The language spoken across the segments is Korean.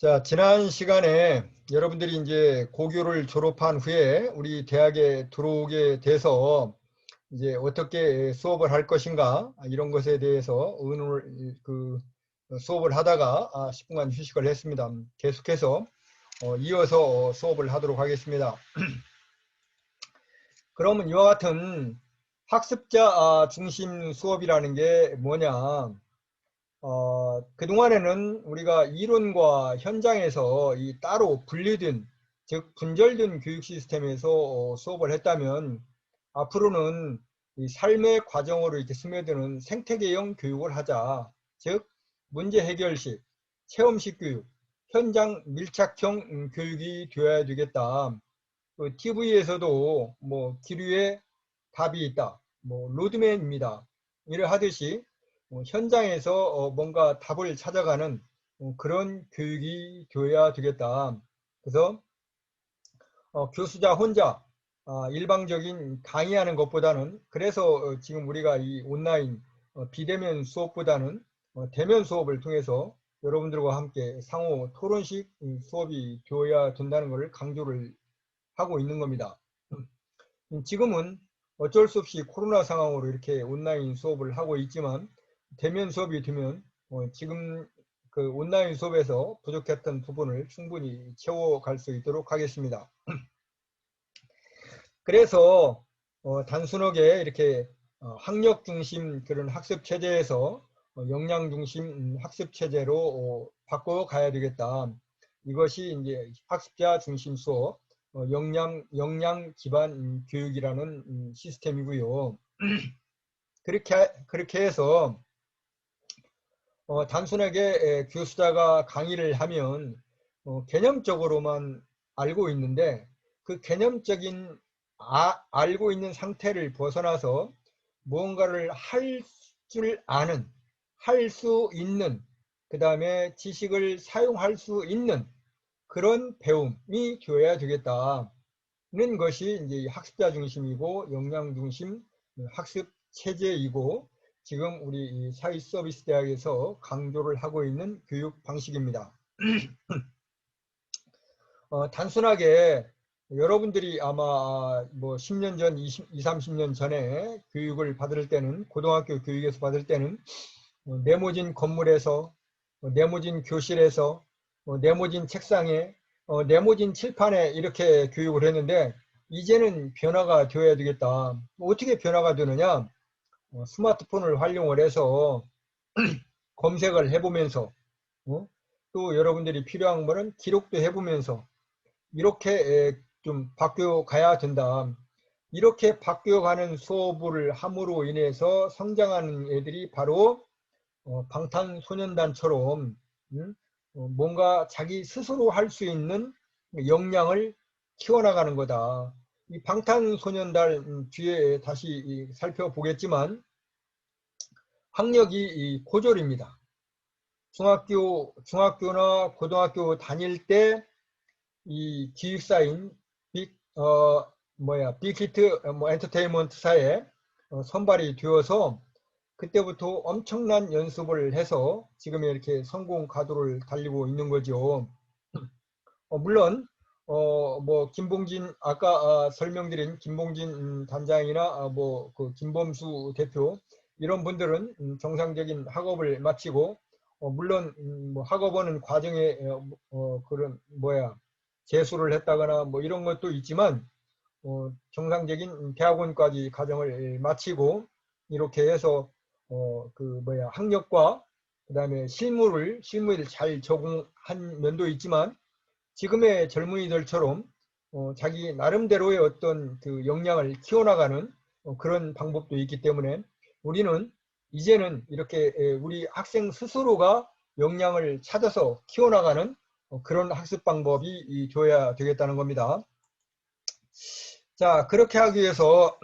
자, 지난 시간에 여러분들이 이제 고교를 졸업한 후에 우리 대학에 들어오게 돼서 이제 어떻게 수업을 할 것인가 이런 것에 대해서 의논을 수업을 하다가 10분간 휴식을 했습니다. 계속해서 이어서 수업을 하도록 하겠습니다. 그러면 이와 같은 학습자 중심 수업이라는 게 뭐냐? 그동안에는 우리가 이론과 현장에서 이 따로 분리된, 즉 분절된 교육 시스템에서 수업을 했다면 앞으로는 이 삶의 과정으로 이렇게 스며드는 생태계형 교육을 하자. 즉 문제 해결식, 체험식 교육, 현장 밀착형 교육이 되어야 되겠다. TV에서도 뭐 기류에 답이 있다, 뭐 로드맨입니다. 이래 하듯이 현장에서 뭔가 답을 찾아가는 그런 교육이 되어야 되겠다. 그래서 교수자 혼자 일방적인 강의하는 것보다는, 그래서 지금 우리가 이 온라인 비대면 수업보다는 대면 수업을 통해서 여러분들과 함께 상호 토론식 수업이 되어야 된다는 것을 강조를 하고 있는 겁니다. 지금은 어쩔 수 없이 코로나 상황으로 이렇게 온라인 수업을 하고 있지만, 대면 수업이 되면 지금 그 온라인 수업에서 부족했던 부분을 충분히 채워갈 수 있도록 하겠습니다. 그래서 단순하게 이렇게 학력 중심 그런 학습 체제에서 역량 중심 학습 체제로 바꿔가야 되겠다. 이것이 이제 학습자 중심 수업, 역량 기반 교육이라는 시스템이고요. 그렇게 해서 단순하게 교수자가 강의를 하면 개념적으로만 알고 있는데, 그 개념적인 알고 있는 상태를 벗어나서 무언가를 할 줄 아는, 할 수 있는, 그 다음에 지식을 사용할 수 있는 그런 배움이 되어야 되겠다는 것이 이제 학습자 중심이고 역량 중심 학습 체제이고, 지금 우리 사회 서비스 대학에서 강조를 하고 있는 교육 방식입니다. 단순하게 여러분들이 아마 뭐 10년 전, 20, 30년 전에 교육을 받을 때는, 고등학교 교육에서 받을 때는 네모진 건물에서, 네모진 교실에서, 네모진 책상에, 네모진 칠판에 이렇게 교육을 했는데, 이제는 변화가 되어야 되겠다. 어떻게 변화가 되느냐? 스마트폰을 활용을 해서 검색을 해보면서, 또 여러분들이 필요한 거는 기록도 해보면서 이렇게 좀 바뀌어 가야 된다. 이렇게 바뀌어가는 수업을 함으로 인해서 성장하는 애들이 바로 방탄소년단처럼 뭔가 자기 스스로 할 수 있는 역량을 키워나가는 거다. 이 방탄소년단 뒤에 다시 살펴보겠지만 학력이 고졸입니다. 중학교나 고등학교 다닐 때 이 기획사인 빅히트 엔터테인먼트사에 선발이 되어서 그때부터 엄청난 연습을 해서 지금 이렇게 성공 가도를 달리고 있는 거죠. 물론 뭐 김봉진, 아까 설명드린 김봉진 단장이나 뭐 그 김범수 대표, 이런 분들은 정상적인 학업을 마치고 물론 뭐 학업하는 과정에 그런 재수를 했다거나 뭐 이런 것도 있지만 정상적인 대학원까지 과정을 마치고 이렇게 해서 학력과 그다음에 실무를 잘 적응한 면도 있지만, 지금의 젊은이들처럼 자기 나름대로의 어떤 그 역량을 키워나가는 그런 방법도 있기 때문에, 우리는 이제는 이렇게 우리 학생 스스로가 역량을 찾아서 키워나가는 그런 학습 방법이 되어야 되겠다는 겁니다. 자, 그렇게 하기 위해서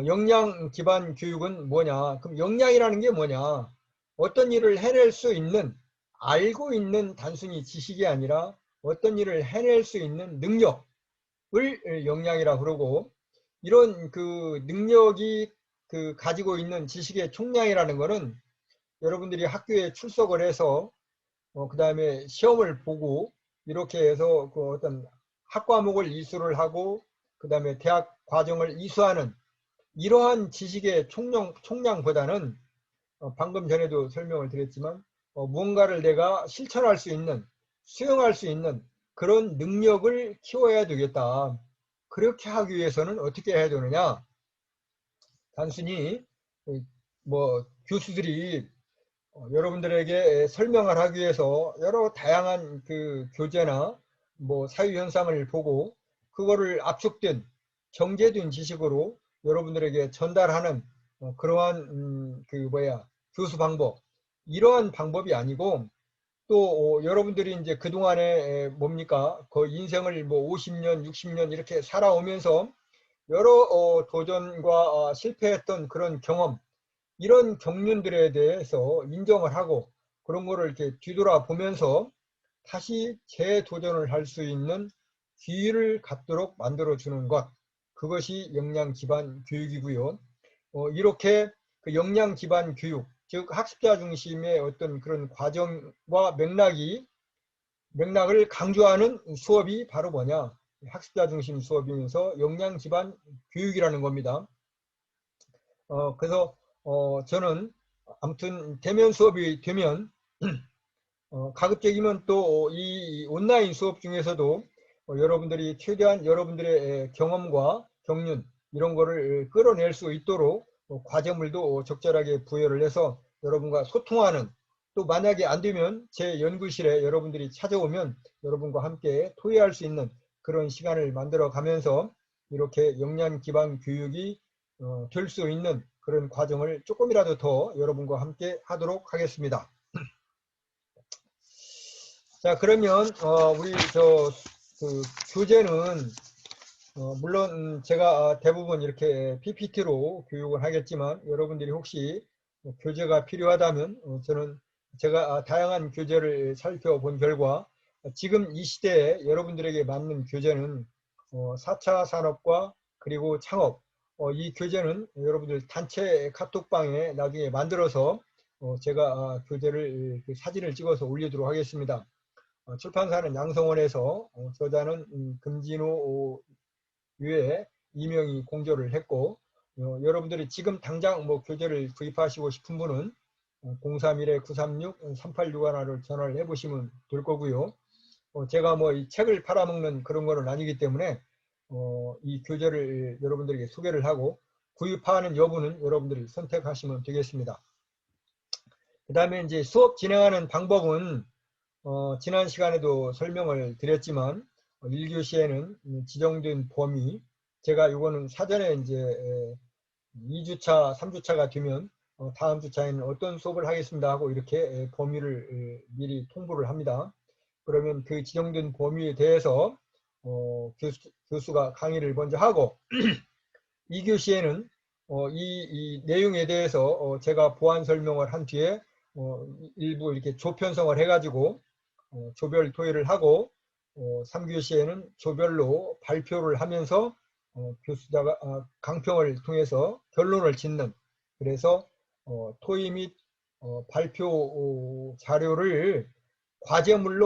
역량 기반 교육은 뭐냐? 그럼 역량이라는 게 뭐냐? 어떤 일을 해낼 수 있는, 알고 있는 단순히 지식이 아니라 어떤 일을 해낼 수 있는 능력을 역량이라 그러고, 이런 그 능력이 그 가지고 있는 지식의 총량이라는 거는 여러분들이 학교에 출석을 해서 그 다음에 시험을 보고 이렇게 해서 그 어떤 학과목을 이수를 하고 그 다음에 대학 과정을 이수하는 이러한 지식의 총량보다는 방금 전에도 설명을 드렸지만 무언가를 내가 실천할 수 있는 수용할 수 있는 그런 능력을 키워야 되겠다. 그렇게 하기 위해서는 어떻게 해야 되느냐? 단순히 뭐 교수들이 여러분들에게 설명을 하기 위해서 여러 다양한 그 교재나 뭐 사유 현상을 보고 그거를 압축된 정제된 지식으로 여러분들에게 전달하는 그러한 교수 방법 이러한 방법이 아니고 또 여러분들이 이제 그동안에 뭡니까 그 인생을 뭐 50년 60년 이렇게 살아오면서 여러 도전과 실패했던 그런 경험 이런 경륜들에 대해서 인정을 하고 그런 거를 이렇게 뒤돌아보면서 다시 재도전을 할 수 있는 기회를 갖도록 만들어주는 것. 그것이 역량 기반 교육이고요. 이렇게 그 역량 기반 교육, 즉 학습자 중심의 어떤 그런 과정과 맥락을 강조하는 수업이 바로 뭐냐? 학습자 중심 수업이면서 역량 기반 교육이라는 겁니다. 그래서 저는 아무튼 대면 수업이 되면 가급적이면 또 이 온라인 수업 중에서도 여러분들이 최대한 여러분들의 경험과 경륜 이런 거를 끌어낼 수 있도록 과제물도 적절하게 부여를 해서 여러분과 소통하는 또 만약에 안 되면 제 연구실에 여러분들이 찾아오면 여러분과 함께 토의할 수 있는 그런 시간을 만들어 가면서 이렇게 역량 기반 교육이 될 수 있는 그런 과정을 조금이라도 더 여러분과 함께 하도록 하겠습니다. 자, 그러면 우리 그 교재는 물론 제가 대부분 이렇게 PPT로 교육을 하겠지만 여러분들이 혹시 교재가 필요하다면 저는 제가 다양한 교재를 살펴본 결과 지금 이 시대에 여러분들에게 맞는 교재는 4차 산업과 그리고 창업 이 교재는 여러분들 단체 카톡방에 나중에 만들어서 제가 교재를 사진을 찍어서 올리도록 하겠습니다. 출판사는 양성원에서 저자는 금진호 유에 이명이 공조를 했고 여러분들이 지금 당장 뭐 교재를 구입하시고 싶은 분은 031-936-3861로 전화를 해보시면 될 거고요. 제가 뭐 이 책을 팔아먹는 그런 거는 아니기 때문에 이 교재를 여러분들에게 소개를 하고 구입하는 여부는 여러분들이 선택하시면 되겠습니다. 그 다음에 이제 수업 진행하는 방법은 지난 시간에도 설명을 드렸지만 1교시에는 지정된 범위 제가 이거는 사전에 이제 2주차 3주차가 되면 다음 주차에는 어떤 수업을 하겠습니다 하고 이렇게 범위를 미리 통보를 합니다. 그러면 그 지정된 범위에 대해서 교수가 강의를 먼저 하고 2교시에는 이 내용에 대해서 제가 보완 설명을 한 뒤에 일부 이렇게 조편성을 해가지고 조별 토의를 하고 3교시에는 조별로 발표를 하면서 교수자가 강평을 통해서 결론을 짓는 그래서 토의 및 발표 자료를 과제물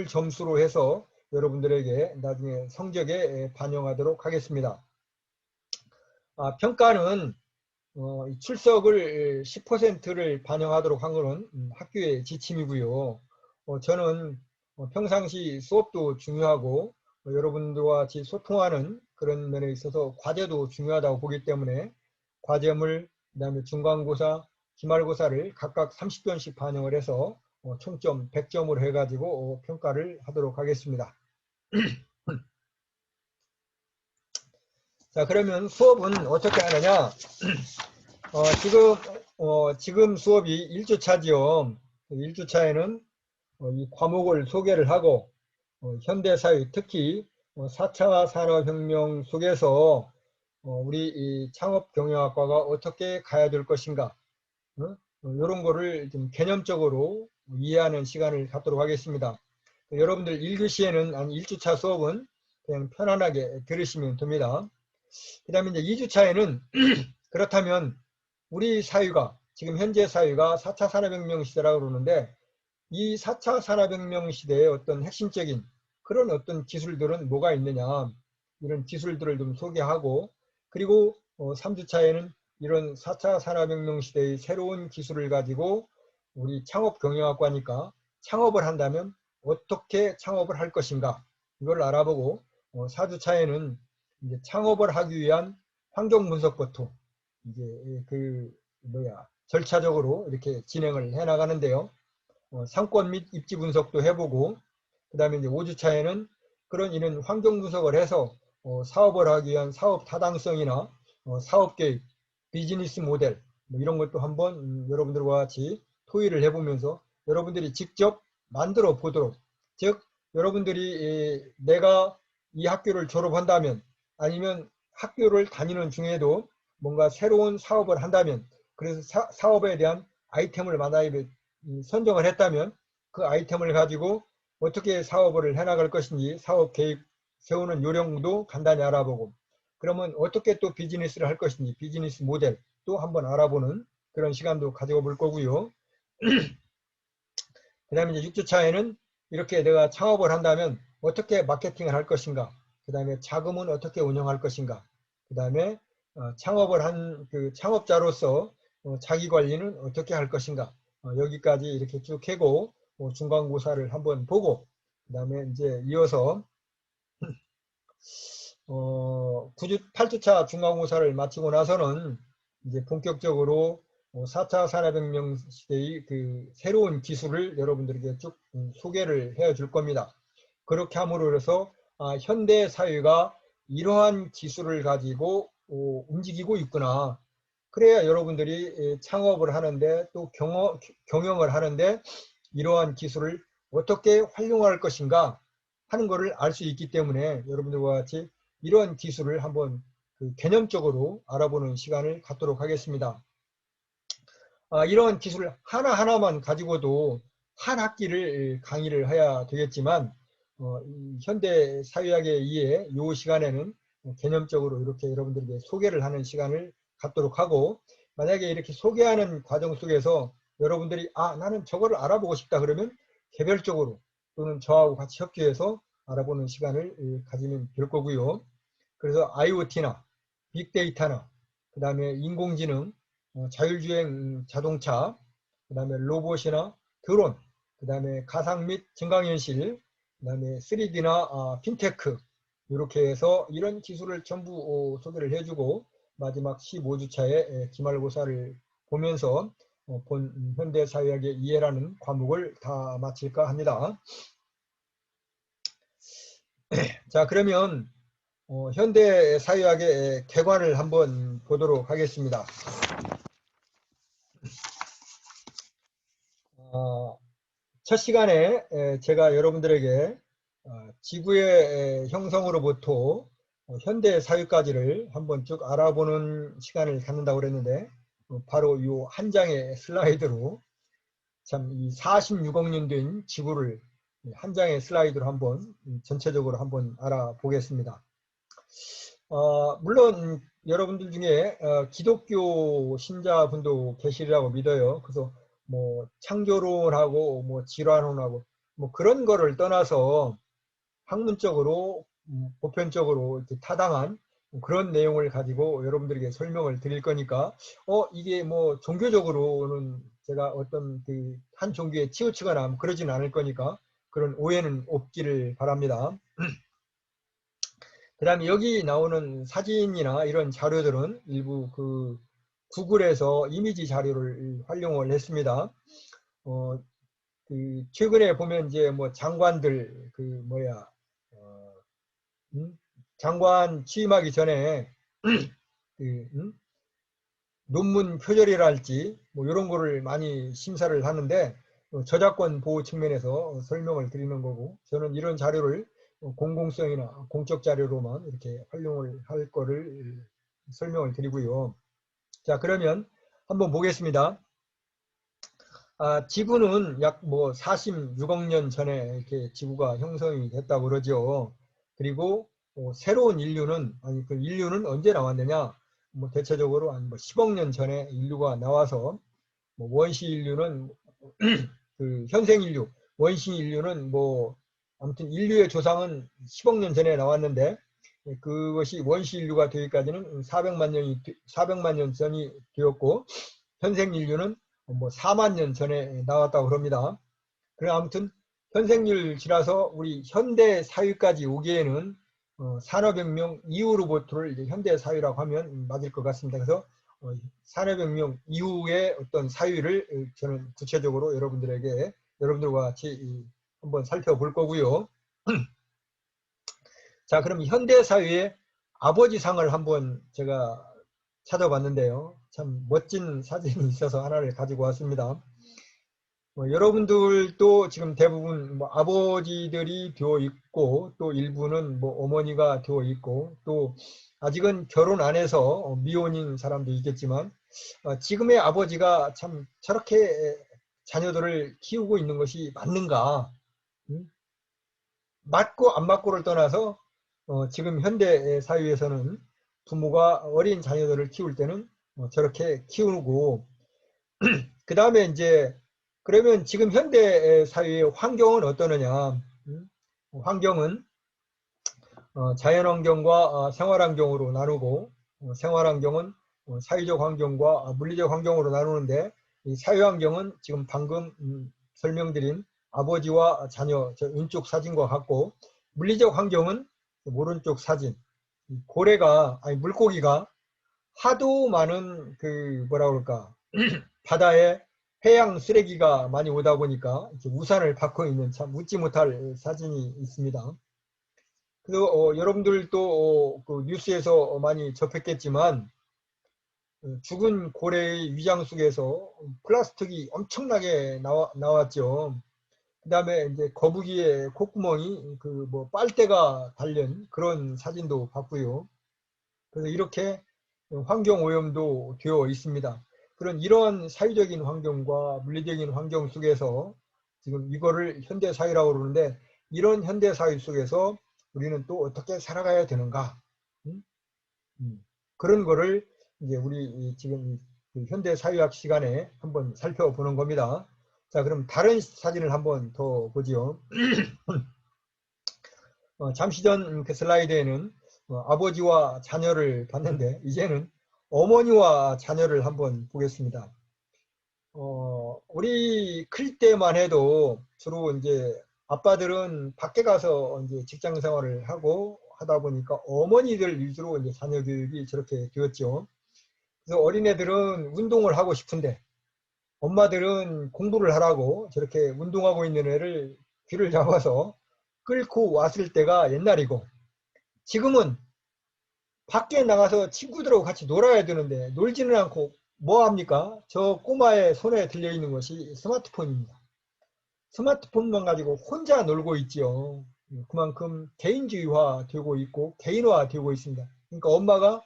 점수로 해서 여러분들에게 나중에 성적에 반영하도록 하겠습니다. 평가는 출석을 10%를 반영하도록 한 것은 학교의 지침이고요. 저는 평상시 수업도 중요하고 여러분들과 같이 소통하는 그런 면에 있어서 과제도 중요하다고 보기 때문에 과제물, 그 다음에 중간고사, 기말고사를 각각 30점씩 반영을 해서 총점 100점으로 해가지고 평가를 하도록 하겠습니다. 자, 그러면 수업은 어떻게 하느냐? 지금 수업이 1주차지요. 1주차에는 이 과목을 소개를 하고 현대사회 특히 4차 산업혁명 속에서 우리 이 창업경영학과가 어떻게 가야 될 것인가 이런 거를 좀 개념적으로 이해하는 시간을 갖도록 하겠습니다. 여러분들 1교시에는 한 1주차 수업은 그냥 편안하게 들으시면 됩니다. 그 다음에 이제 2주차에는 그렇다면 우리 사회가 지금 현재 사회가 4차 산업혁명 시대라고 그러는데 이 4차 산업혁명 시대의 어떤 핵심적인 그런 어떤 기술들은 뭐가 있느냐, 이런 기술들을 좀 소개하고, 그리고 3주차에는 이런 4차 산업혁명 시대의 새로운 기술을 가지고 우리 창업경영학과니까 창업을 한다면 어떻게 창업을 할 것인가, 이걸 알아보고, 4주차에는 이제 창업을 하기 위한 환경 분석부터 이제 절차적으로 이렇게 진행을 해 나가는데요. 상권 및 입지 분석도 해보고, 그 다음에 이제 5주차에는 그런 이런 환경 분석을 해서 사업을 하기 위한 사업 타당성이나 사업 계획, 비즈니스 모델 뭐 이런 것도 한번 여러분들과 같이 토의를 해보면서 여러분들이 직접 만들어 보도록, 즉 여러분들이 내가 이 학교를 졸업한다면, 아니면 학교를 다니는 중에도 뭔가 새로운 사업을 한다면, 그래서 사업에 대한 아이템을 만약에 선정을 했다면 그 아이템을 가지고 어떻게 사업을 해나갈 것인지 사업 계획 세우는 요령도 간단히 알아보고, 그러면 어떻게 또 비즈니스를 할 것인지 비즈니스 모델 또 한번 알아보는 그런 시간도 가지고 볼 거고요. 그 다음에 이제 6주차에는 이렇게 내가 창업을 한다면 어떻게 마케팅을 할 것인가, 그 다음에 자금은 어떻게 운영할 것인가, 그 다음에 창업을 한 그 창업자로서 자기 관리는 어떻게 할 것인가, 여기까지 이렇게 쭉 해고 중간고사를 한번 보고, 그 다음에 이제 이어서 8주차 중간고사를 마치고 나서는 이제 본격적으로 4차 산업혁명 시대의 그 새로운 기술을 여러분들에게 쭉 소개를 해 줄 겁니다. 그렇게 함으로 해서 현대 사회가 이러한 기술을 가지고 움직이고 있구나. 그래야 여러분들이 창업을 하는데 또 경영을 하는데 이러한 기술을 어떻게 활용할 것인가 하는 것을 알 수 있기 때문에 여러분들과 같이 이러한 기술을 한번 개념적으로 알아보는 시간을 갖도록 하겠습니다. 이러한 기술 하나하나만 가지고도 한 학기를 강의를 해야 되겠지만 현대 사회학에 의해 이 시간에는 개념적으로 이렇게 여러분들에게 소개를 하는 시간을 갖도록 하고, 만약에 이렇게 소개하는 과정 속에서 여러분들이 나는 저거를 알아보고 싶다 그러면 개별적으로 또는 저하고 같이 협조해서 알아보는 시간을 가지면 될 거고요. 그래서 IoT나 빅데이터나 그 다음에 인공지능, 자율주행 자동차, 그 다음에 로봇이나 드론, 그 다음에 가상 및 증강현실, 그 다음에 3D나 핀테크, 이렇게 해서 이런 기술을 전부 소개를 해주고 마지막 15주차에 기말고사를 보면서 본 현대사회학의 이해라는 과목을 다 마칠까 합니다. 자, 그러면 현대사회학의 개관을 한번 보도록 하겠습니다. 첫 시간에 제가 여러분들에게 지구의 형성으로부터 현대 사회까지를 한번 쭉 알아보는 시간을 갖는다고 그랬는데, 바로 이 한 장의 슬라이드로 참 이 46억 년 된 지구를 한 장의 슬라이드로 한번 전체적으로 한번 알아보겠습니다. 물론 여러분들 중에 기독교 신자분도 계시리라고 믿어요. 그래서 뭐 창조론하고 뭐 질환론하고 뭐 그런 거를 떠나서 학문적으로 보편적으로 이렇게 타당한 그런 내용을 가지고 여러분들에게 설명을 드릴 거니까 이게 뭐 종교적으로는 제가 어떤 그 한 종교에 치우치거나 뭐 그러지는 않을 거니까 그런 오해는 없기를 바랍니다. 그 다음에 여기 나오는 사진이나 이런 자료들은 일부 그 구글에서 이미지 자료를 활용을 했습니다. 그 최근에 보면 이제 뭐 장관들 장관 취임하기 전에 그, 논문 표절이랄지 뭐 이런 거를 많이 심사를 하는데 저작권 보호 측면에서 설명을 드리는 거고, 저는 이런 자료를 공공성이나 공적 자료로만 이렇게 활용을 할 거를 설명을 드리고요. 자, 그러면 한번 보겠습니다. 지구는 약 뭐 46억 년 전에 이렇게 지구가 형성이 됐다고 그러죠. 그리고 새로운 인류는, 아니 그 인류는 언제 나왔느냐? 뭐 대체적으로 한 뭐 10억 년 전에 인류가 나와서 뭐 원시 인류는 그 현생 인류, 원시 인류는 뭐 아무튼 인류의 조상은 10억 년 전에 나왔는데 그것이 원시 인류가 되기까지는 400만 년 전이 되었고 현생 인류는 뭐 4만 년 전에 나왔다고 합니다. 그래 아무튼 현생률 지나서 우리 현대 사회까지 오기에는 산업혁명 이후로부터를 이제 현대 사회라고 하면 맞을 것 같습니다. 그래서 산업혁명 이후의 어떤 사회를 저는 구체적으로 여러분들과 같이 한번 살펴볼 거고요. 자, 그럼 현대 사회의 아버지상을 한번 제가 찾아봤는데요. 참 멋진 사진이 있어서 하나를 가지고 왔습니다. 여러분들도 지금 대부분 뭐 아버지들이 되어 있고 또 일부는 뭐 어머니가 되어 있고 또 아직은 결혼 안 해서 미혼인 사람도 있겠지만 지금의 아버지가 참 저렇게 자녀들을 키우고 있는 것이 맞는가? 맞고 안 맞고를 떠나서 지금 현대 사회에서는 부모가 어린 자녀들을 키울 때는 저렇게 키우고 그 다음에 이제 그러면 지금 현대 사회의 환경은 어떠느냐? 환경은 자연환경과 생활환경으로 나누고 생활환경은 사회적 환경과 물리적 환경으로 나누는데 이 사회환경은 지금 방금 설명드린 아버지와 자녀 저 왼쪽 사진과 같고 물리적 환경은 오른쪽 사진 고래가 아니 물고기가 하도 많은 그 뭐라 그럴까 바다에 해양 쓰레기가 많이 오다 보니까 이렇게 우산을 받고 있는 참 웃지 못할 사진이 있습니다. 그리고 여러분들도 그 뉴스에서 많이 접했겠지만 죽은 고래의 위장 속에서 플라스틱이 엄청나게 나왔죠. 그 다음에 이제 거북이의 콧구멍이 그 뭐 빨대가 달린 그런 사진도 봤고요. 그래서 이렇게 환경 오염도 되어 있습니다. 그런 이러한 사회적인 환경과 물리적인 환경 속에서 지금 이거를 현대 사회라고 그러는데 이런 현대 사회 속에서 우리는 또 어떻게 살아가야 되는가? 그런 거를 이제 우리 지금 현대 사회학 시간에 한번 살펴보는 겁니다. 자, 그럼 다른 사진을 한번 더 보지요. 잠시 전 그 슬라이드에는 아버지와 자녀를 봤는데 이제는 어머니와 자녀를 한번 보겠습니다. 우리 클 때만 해도 주로 이제 아빠들은 밖에 가서 이제 직장 생활을 하고 하다 보니까 어머니들 위주로 이제 자녀 교육이 저렇게 되었죠. 그래서 어린애들은 운동을 하고 싶은데 엄마들은 공부를 하라고 저렇게 운동하고 있는 애를 귀를 잡아서 끌고 왔을 때가 옛날이고 지금은 밖에 나가서 친구들하고 같이 놀아야 되는데 놀지는 않고 뭐 합니까? 저 꼬마의 손에 들려있는 것이 스마트폰입니다. 스마트폰만 가지고 혼자 놀고 있죠. 그만큼 개인주의화 되고 있고 개인화 되고 있습니다. 그러니까 엄마가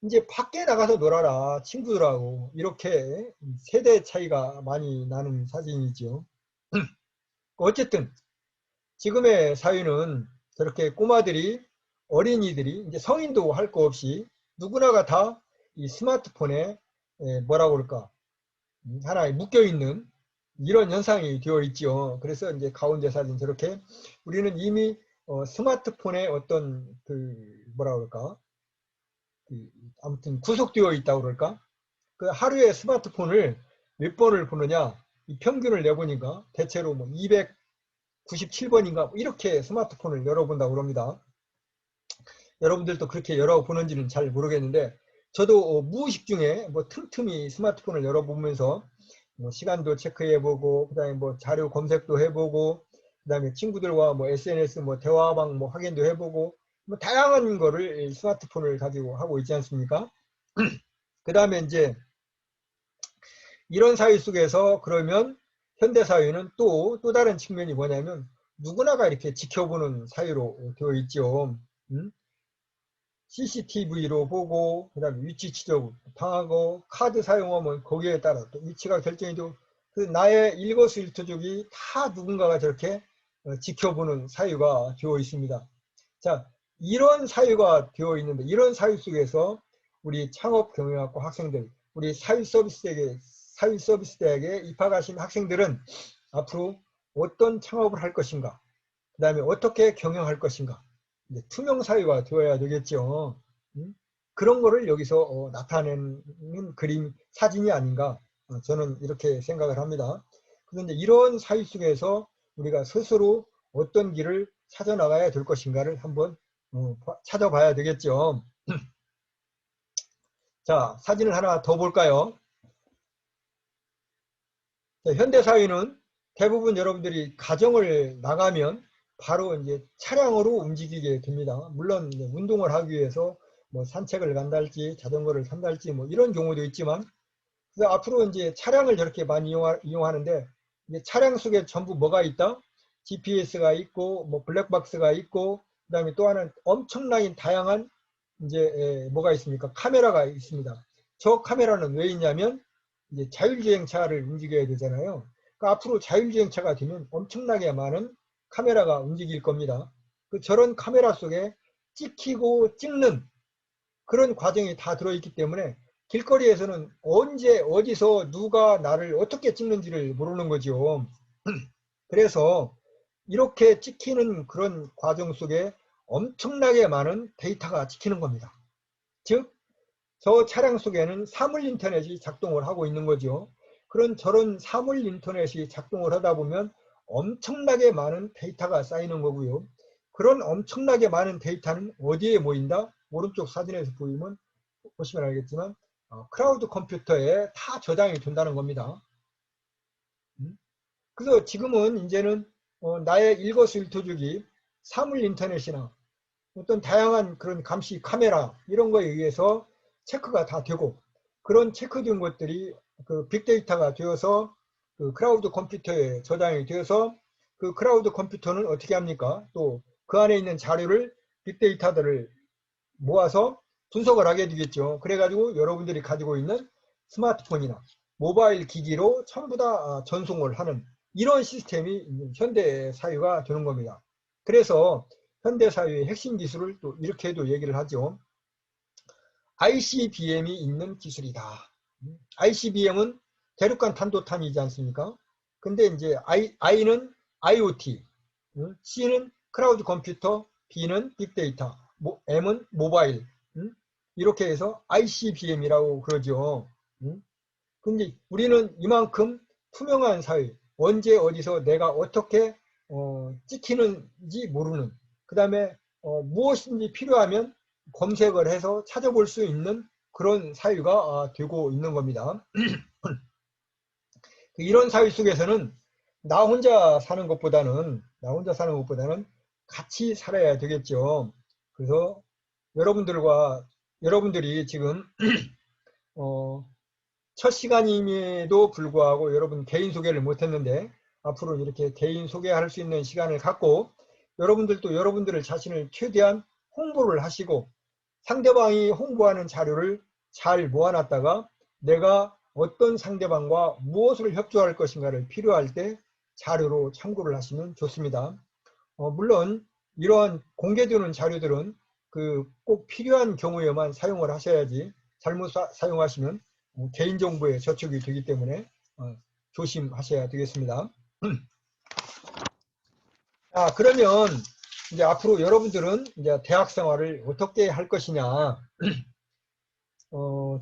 이제 밖에 나가서 놀아라 친구들하고 이렇게 세대 차이가 많이 나는 사진이죠. 어쨌든 지금의 사회는 저렇게 꼬마들이 어린이들이 이제 성인도 할 거 없이 누구나가 다 이 스마트폰에 뭐라고 그럴까 하나에 묶여 있는 이런 현상이 되어 있죠. 그래서 이제 가운데 사진 저렇게 우리는 이미 스마트폰에 어떤 그 뭐라 그럴까 아무튼 구속되어 있다고 그럴까 그 하루에 스마트폰을 몇 번을 보느냐 이 평균을 내보니까 대체로 뭐 297번인가 이렇게 스마트폰을 열어본다고 합니다. 여러분들도 그렇게 열어보는지는 잘 모르겠는데 저도 무의식 중에 뭐 틈틈이 스마트폰을 열어보면서 뭐 시간도 체크해보고 그다음에 뭐 자료 검색도 해보고 그다음에 친구들과 뭐 SNS 뭐 대화방 뭐 확인도 해보고 뭐 다양한 거를 스마트폰을 가지고 하고 있지 않습니까? 그다음에 이제 이런 사회 속에서 그러면 현대 사회는 또 다른 측면이 뭐냐면 누구나가 이렇게 지켜보는 사회로 되어 있죠. CCTV로 보고 그다음에 위치 추적 당하고 카드 사용하면 거기에 따라 또 위치가 결정이 되고 그 나의 일거수일투족이 다 누군가가 저렇게 지켜보는 사회가 되어 있습니다. 자, 이런 사회가 되어 있는데 이런 사회 속에서 우리 창업경영학과 학생들, 우리 사회서비스대학에 입학하신 학생들은 앞으로 어떤 창업을 할 것인가, 그 다음에 어떻게 경영할 것인가, 이제 투명 사회가 되어야 되겠죠. 그런 거를 여기서 나타내는 그림, 사진이 아닌가, 저는 이렇게 생각을 합니다. 그런데 이런 사회 속에서 우리가 스스로 어떤 길을 찾아나가야 될 것인가를 한번 찾아봐야 되겠죠. 자, 사진을 하나 더 볼까요? 자, 현대사회는 대부분 여러분들이 가정을 나가면 바로 이제 차량으로 움직이게 됩니다. 물론 이제 운동을 하기 위해서 뭐 산책을 간달지 자전거를 탄달지 뭐 이런 경우도 있지만, 그래서 앞으로 이제 차량을 저렇게 많이 이용하는데, 이제 차량 속에 전부 뭐가 있다? GPS가 있고 뭐 블랙박스가 있고, 그다음에 또 하나는 엄청나게 다양한 이제 뭐가 있습니까? 카메라가 있습니다. 저 카메라는 왜 있냐면 이제 자율주행차를 움직여야 되잖아요. 그러니까 앞으로 자율주행차가 되면 엄청나게 많은 카메라가 움직일 겁니다. 저런 카메라 속에 찍히고 찍는 그런 과정이 다 들어있기 때문에 길거리에서는 언제 어디서 누가 나를 어떻게 찍는지를 모르는 거죠. 그래서 이렇게 찍히는 그런 과정 속에 엄청나게 많은 데이터가 찍히는 겁니다. 즉, 저 차량 속에는 사물 인터넷이 작동을 하고 있는 거죠. 저런 사물 인터넷이 작동을 하다 보면 엄청나게 많은 데이터가 쌓이는 거고요. 그런 엄청나게 많은 데이터는 어디에 모인다? 오른쪽 사진에서 보시면 알겠지만 클라우드 컴퓨터에 다 저장이 된다는 겁니다. 그래서 지금은 이제는 나의 일거수일투족이 사물 인터넷이나 어떤 다양한 그런 감시 카메라 이런 거에 의해서 체크가 다 되고, 그런 체크된 것들이 그 빅데이터가 되어서 그 클라우드 컴퓨터에 저장이 되어서, 그 클라우드 컴퓨터는 어떻게 합니까? 또 그 안에 있는 자료를, 빅데이터들을 모아서 분석을 하게 되겠죠. 그래가지고 여러분들이 가지고 있는 스마트폰이나 모바일 기기로 전부 다 전송을 하는 이런 시스템이 현대 사회가 되는 겁니다. 그래서 현대 사회의 핵심 기술을 또 이렇게도 얘기를 하죠. ICBM이 있는 기술이다. ICBM은 대륙간 탄도탄이지 않습니까? 근데 이제 I는 IoT, C는 클라우드 컴퓨터, B는 빅데이터, M은 모바일, 이렇게 해서 ICBM이라고 그러죠. 근데 우리는 이만큼 투명한 사회, 언제 어디서 내가 어떻게 찍히는지 모르는, 그 다음에 무엇인지 필요하면 검색을 해서 찾아볼 수 있는 그런 사회가 되고 있는 겁니다. 이런 사회 속에서는 나 혼자 사는 것보다는 같이 살아야 되겠죠. 그래서 여러분들이 지금 첫 시간임에도 불구하고 여러분 개인 소개를 못했는데, 앞으로 이렇게 개인 소개할 수 있는 시간을 갖고 여러분들도 여러분들을 자신을 최대한 홍보를 하시고, 상대방이 홍보하는 자료를 잘 모아놨다가 내가 어떤 상대방과 무엇을 협조할 것인가를 필요할 때 자료로 참고를 하시면 좋습니다. 물론 이러한 공개되는 자료들은 꼭 필요한 경우에만 사용을 하셔야지, 잘못 사용하시면 개인정보에 저촉이 되기 때문에 조심하셔야 되겠습니다. 자, 그러면 이제 앞으로 여러분들은 이제 대학 생활을 어떻게 할 것이냐.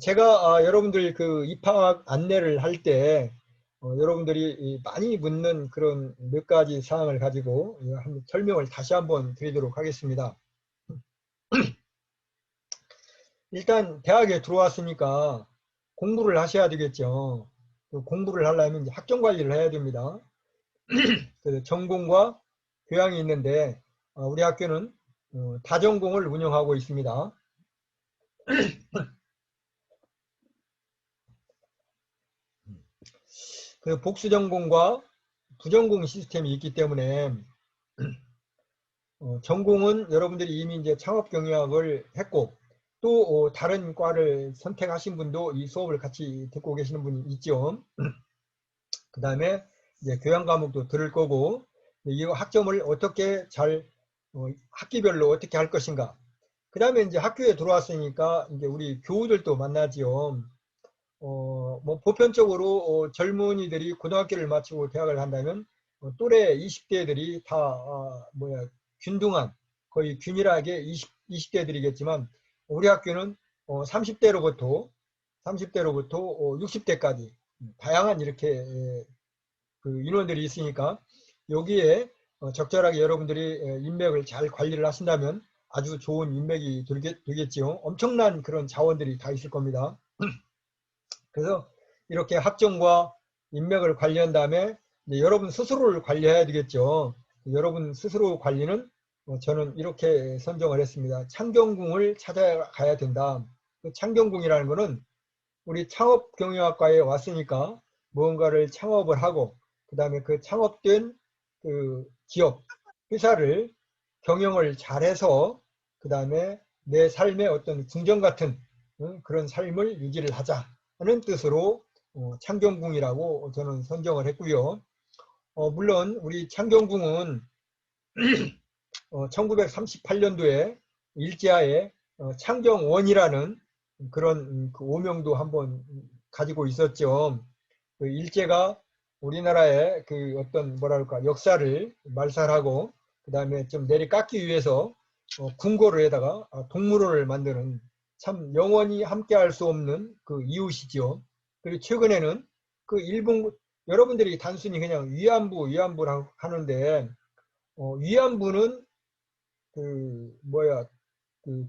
제가 여러분들 그 입학 안내를 할 때 여러분들이 많이 묻는 그런 몇 가지 사항을 가지고 설명을 다시 한번 드리도록 하겠습니다. 일단 대학에 들어왔으니까 공부를 하셔야 되겠죠. 공부를 하려면 이제 학점 관리를 해야 됩니다. 그래서 전공과 교양이 있는데 우리 학교는 다전공을 운영하고 있습니다. 그 복수전공과 부전공 시스템이 있기 때문에 전공은 여러분들이 이미 이제 창업경영학을 했고, 또 다른 과를 선택하신 분도 이 수업을 같이 듣고 계시는 분이 있죠. 그 다음에 이제 교양 과목도 들을 거고, 이 학점을 어떻게 학기별로 어떻게 할 것인가. 그 다음에 이제 학교에 들어왔으니까 이제 우리 교우들도 만나지요. 뭐 보편적으로 젊은이들이 고등학교를 마치고 대학을 간다면 또래 20대들이 다 균등한 거의 균일하게 20대들이겠지만 우리 학교는 30대로부터 60대까지 다양한 이렇게 그 인원들이 있으니까 여기에 적절하게 여러분들이 인맥을 잘 관리를 하신다면 아주 좋은 인맥이 되겠지요. 엄청난 그런 자원들이 다 있을 겁니다. 그래서 이렇게 학점과 인맥을 관리한 다음에 이제 여러분 스스로를 관리해야 되겠죠. 여러분 스스로 관리는 저는 이렇게 선정을 했습니다. 창경궁을 찾아가야 된다. 그 창경궁이라는 것은 우리 창업경영학과에 왔으니까 무언가를 창업을 하고 그 다음에 그 창업된 그 기업, 회사를 경영을 잘해서 그 다음에 내 삶의 어떤 궁전 같은 그런 삶을 유지를 하자 하는 뜻으로 창경궁이라고 저는 선정을 했고요. 물론 우리 창경궁은 1938년도에 일제하에 창경원이라는 그런 그 오명도 한번 가지고 있었죠. 그 일제가 우리나라의 그 어떤 뭐랄까 역사를 말살하고 그 다음에 좀 내리깎기 위해서 궁궐을 해다가 동물원을 만드는 참 영원히 함께할 수 없는 그 이웃이죠. 그리고 최근에는 그 일본 여러분들이 단순히 그냥 위안부라고 하는데 위안부는 그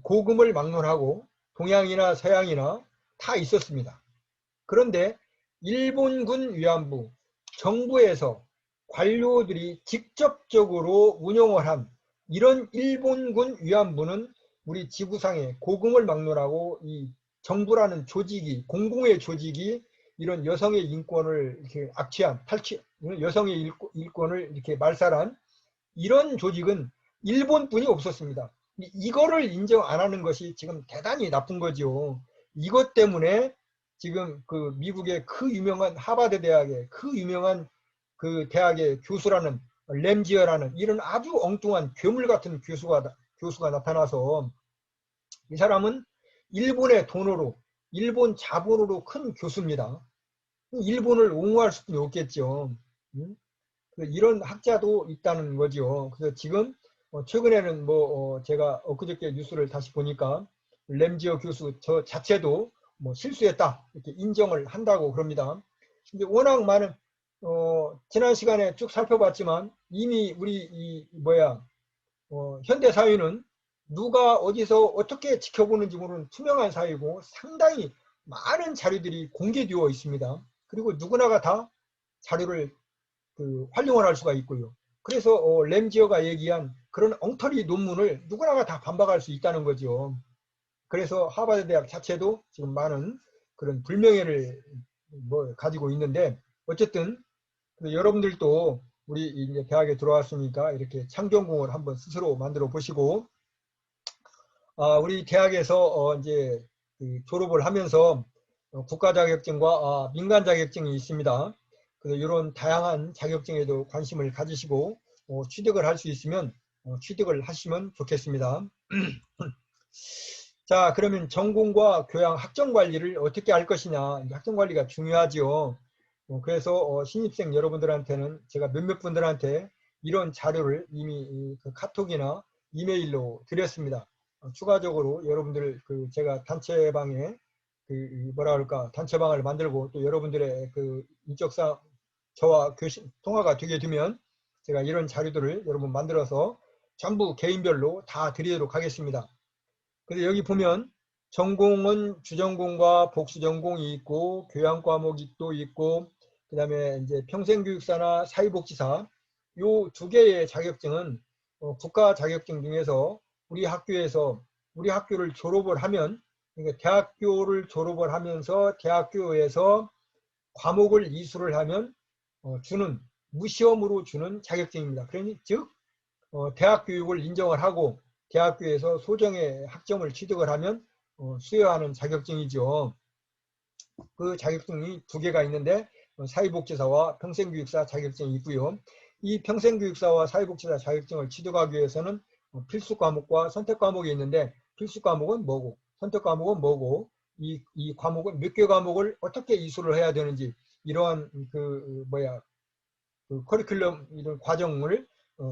고금을 막론하고 동양이나 서양이나 다 있었습니다. 그런데 일본군 위안부, 정부에서 관료들이 직접적으로 운영을 한 이런 일본군 위안부는 우리 지구상에 고금을 막론하고 이 정부라는 조직이, 공공의 조직이 이런 여성의 인권을 이렇게 악취한, 여성의 인권을 이렇게 말살한 이런 조직은 일본뿐이 없었습니다. 이거를 인정 안 하는 것이 지금 대단히 나쁜 거죠. 이것 때문에 지금 그 미국의 그 유명한 하버드 대학의 그 유명한 그 대학의 교수라는 램지어라는 이런 아주 엉뚱한 괴물 같은 교수가 나타나서 이 사람은 일본의 돈으로 일본 자본으로 큰 교수입니다. 일본을 옹호할 수는 없겠죠. 이런 학자도 있다는 거죠. 그래서 지금 최근에는 제가 엊그저께 뉴스를 다시 보니까 램지어 교수 저 자체도 실수했다 이렇게 인정을 한다고 그럽니다. 근데 워낙 많은 지난 시간에 쭉 살펴봤지만 이미 우리 현대 사회는 누가 어디서 어떻게 지켜보는지 모르는 투명한 사회고 상당히 많은 자료들이 공개되어 있습니다. 그리고 누구나가 다 자료를 활용을 할 수가 있고요. 그래서 램지어가 얘기한 그런 엉터리 논문을 누구나가 다 반박할 수 있다는 거죠. 그래서 하버드 대학 자체도 지금 많은 그런 불명예를 가지고 있는데 어쨌든 여러분들도 우리 이제 대학에 들어왔으니까 이렇게 창경궁을 한번 스스로 만들어 보시고 우리 대학에서 이제 졸업을 하면서 국가 자격증과 민간 자격증이 있습니다. 그래서 이런 다양한 자격증에도 관심을 가지시고 취득을 할 수 있으면 취득을 하시면 좋겠습니다. 자, 그러면 전공과 교양 학점 관리를 어떻게 할 것이냐. 학점 관리가 중요하지요. 그래서 신입생 여러분들한테는 제가 몇몇 분들한테 이런 자료를 이미 그 카톡이나 이메일로 드렸습니다. 추가적으로 여러분들 제가 단체방에 단체방을 만들고 또 여러분들의 인적사항 저와 통화가 되게 되면 제가 이런 자료들을 여러분 만들어서 전부 개인별로 다 드리도록 하겠습니다. 그래서 여기 보면 전공은 주전공과 복수전공이 있고 교양 과목이 또 있고 그 다음에 이제 평생교육사나 사회복지사 요 두 개의 자격증은 국가 자격증 중에서 우리 학교를 졸업을 하면 그러니까 대학교를 졸업을 하면서 대학교에서 과목을 이수를 하면 무시험으로 주는 자격증입니다. 그러니 즉 대학 교육을 인정을 하고 대학교에서 소정의 학점을 취득을 하면 수여하는 자격증이죠. 그 자격증이 두 개가 있는데 사회복지사와 평생교육사 자격증이 있고요. 이 평생교육사와 사회복지사 자격증을 취득하기 위해서는 필수 과목과 선택 과목이 있는데 필수 과목은 뭐고 선택 과목은 뭐고 이 과목은 몇 개 과목을 어떻게 이수를 해야 되는지 이러한 그 커리큘럼 이런 과정을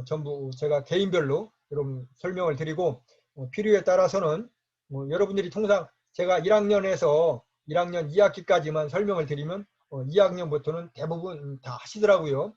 전부 제가 개인별로 여러분 설명을 드리고 필요에 따라서는 여러분들이 통상 제가 1학년에서 1학년 2학기까지만 설명을 드리면 2학년부터는 대부분 다 하시더라고요.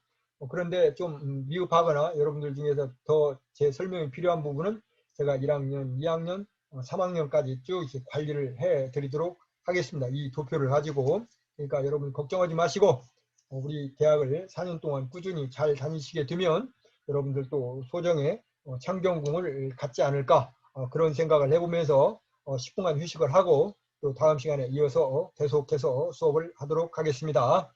그런데 좀 미흡하거나 여러분들 중에서 더 제 설명이 필요한 부분은 제가 1학년, 2학년, 3학년까지 쭉 이렇게 관리를 해 드리도록 하겠습니다. 이 도표를 가지고. 그러니까 여러분 걱정하지 마시고 우리 대학을 4년 동안 꾸준히 잘 다니시게 되면 여러분들도 소정의 창경궁을 갖지 않을까 그런 생각을 해보면서 10분간 휴식을 하고 또 다음 시간에 이어서 계속해서 수업을 하도록 하겠습니다.